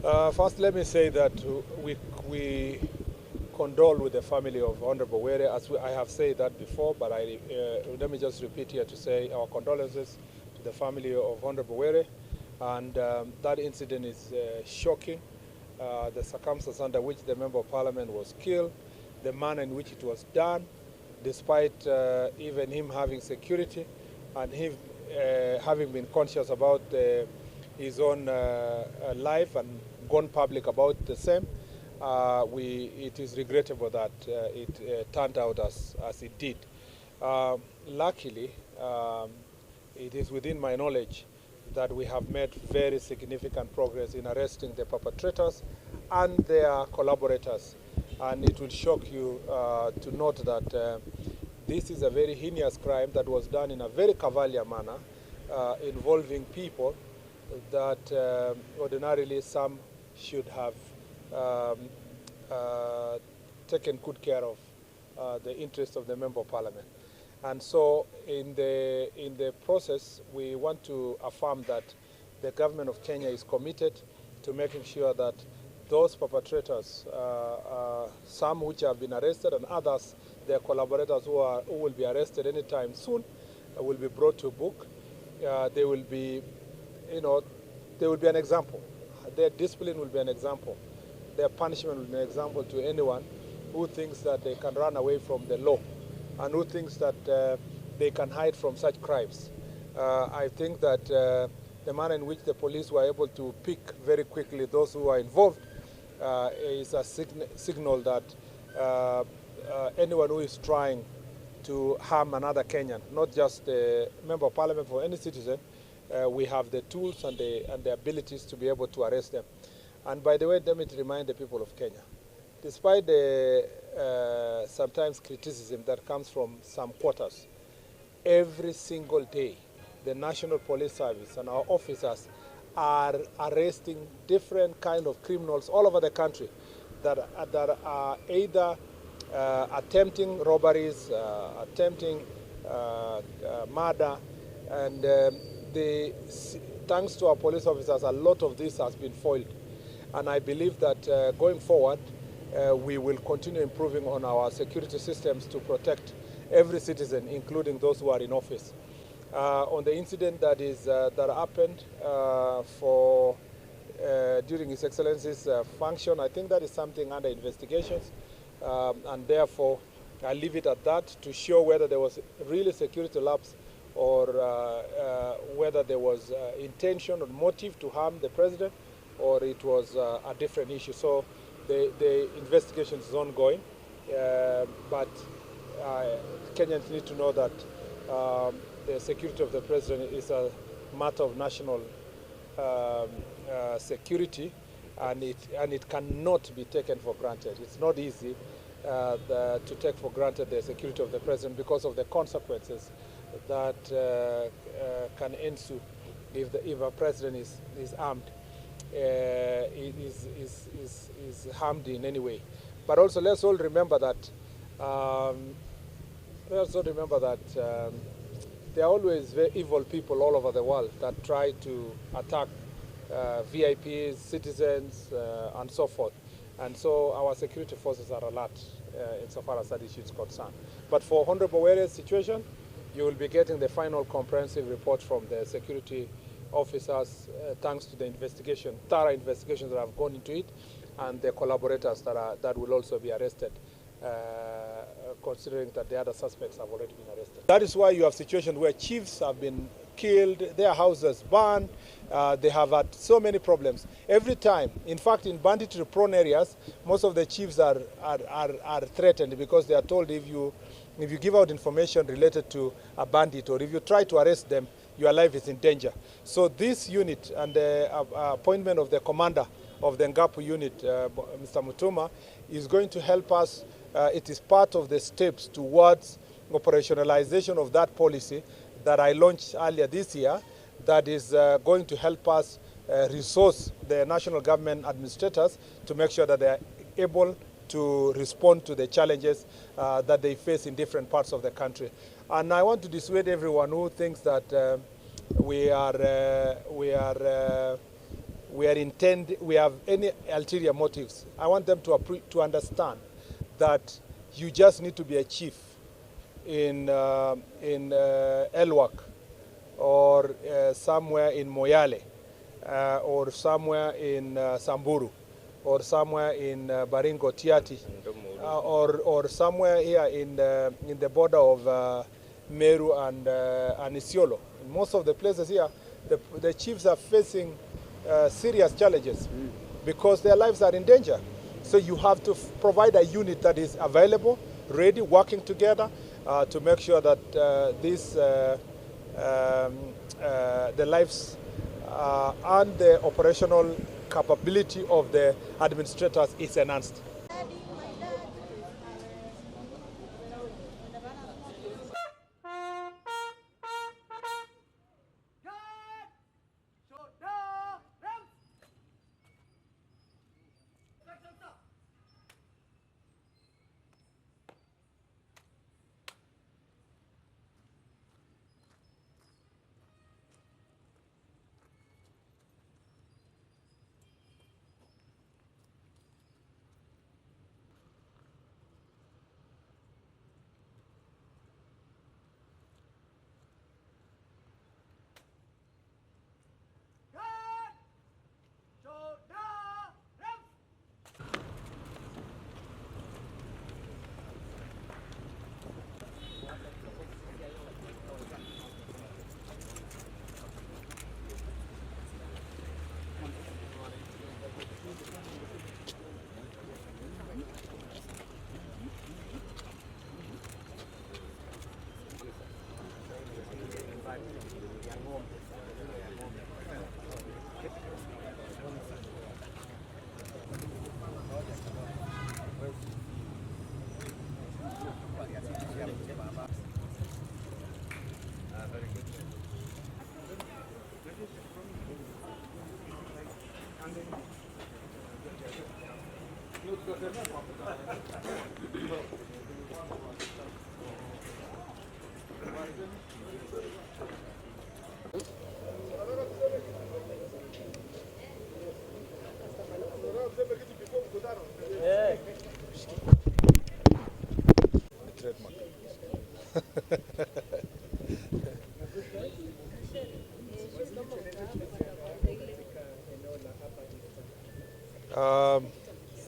First, let me say that we condole with the family of Honorable Were, as I have said that before, but let me just repeat here to say our condolences to the family of Honorable Were. And that incident is shocking. The circumstances under which the Member of Parliament was killed, the manner in which it was done, despite even him having security and him having been conscious about his own life and gone public about the same. It is regrettable that it turned out as it did. Luckily, it is within my knowledge that we have made very significant progress in arresting the perpetrators and their collaborators. And it will shock you to note that this is a very heinous crime that was done in a very cavalier manner, involving people that ordinarily some should have taken good care of the interests of the Member of Parliament. And so in the process, we want to affirm that the government of Kenya is committed to making sure that those perpetrators, some which have been arrested and others, their collaborators who will be arrested anytime soon, will be brought to book. They will be, they will be an example. Their discipline will be an example. Their punishment will be an example to anyone who thinks that they can run away from the law and who thinks that they can hide from such crimes. I think that the manner in which the police were able to pick very quickly those who are involved is a signal that anyone who is trying to harm another Kenyan, not just the Member of Parliament, for any citizen, we have the tools and the abilities to be able to arrest them. And by the way, let me remind the people of Kenya, despite the sometimes criticism that comes from some quarters, every single day, the National Police Service and our officers are arresting different kind of criminals all over the country that are either attempting robberies, attempting murder, and thanks to our police officers, a lot of this has been foiled. And I believe that going forward, we will continue improving on our security systems to protect every citizen, including those who are in office. On the incident that happened during His Excellency's function, I think that is something under investigations, and therefore I leave it at that to show whether there was really security lapse or whether there was intention or motive to harm the president, or it was a different issue. So the investigation is ongoing, but Kenyans need to know that the security of the president is a matter of national security, and it cannot be taken for granted. It's not easy to take for granted the security of the president because of the consequences that can ensue if a president is armed. Is harmed in any way. But also let's all remember that there are always very evil people all over the world that try to attack VIPs, citizens, and so forth. And so our security forces are alert insofar as that issue is concerned. But for Honorable Were's situation, you will be getting the final comprehensive report from the security officers, thanks to the investigation, thorough investigations that have gone into it, and the collaborators that will also be arrested, considering that the other suspects have already been arrested. That is why you have situations where chiefs have been killed, their houses burned, they have had so many problems. Every time, in fact, in banditry-prone areas, most of the chiefs are threatened because they are told if you give out information related to a bandit or if you try to arrest them, your life is in danger. So this unit and the appointment of the commander of the Ngapu unit, Mr. Mutuma, is going to help us. It is part of the steps towards operationalization of that policy that I launched earlier this year that is going to help us resource the national government administrators to make sure that they are able to respond to the challenges that they face in different parts of the country. And I want to dissuade everyone who thinks that we are we have any ulterior motives. I want them to understand that you just need to be a chief in Elwak or somewhere in Moyale or somewhere in Samburu or somewhere in Baringo, Tiati, or somewhere here in the border of Meru and Isiolo. In most of the places here, the chiefs are facing serious challenges because their lives are in danger. So you have to provide a unit that is available, ready, working together to make sure that the lives and the operational capability of the administrators is enhanced. Trademark.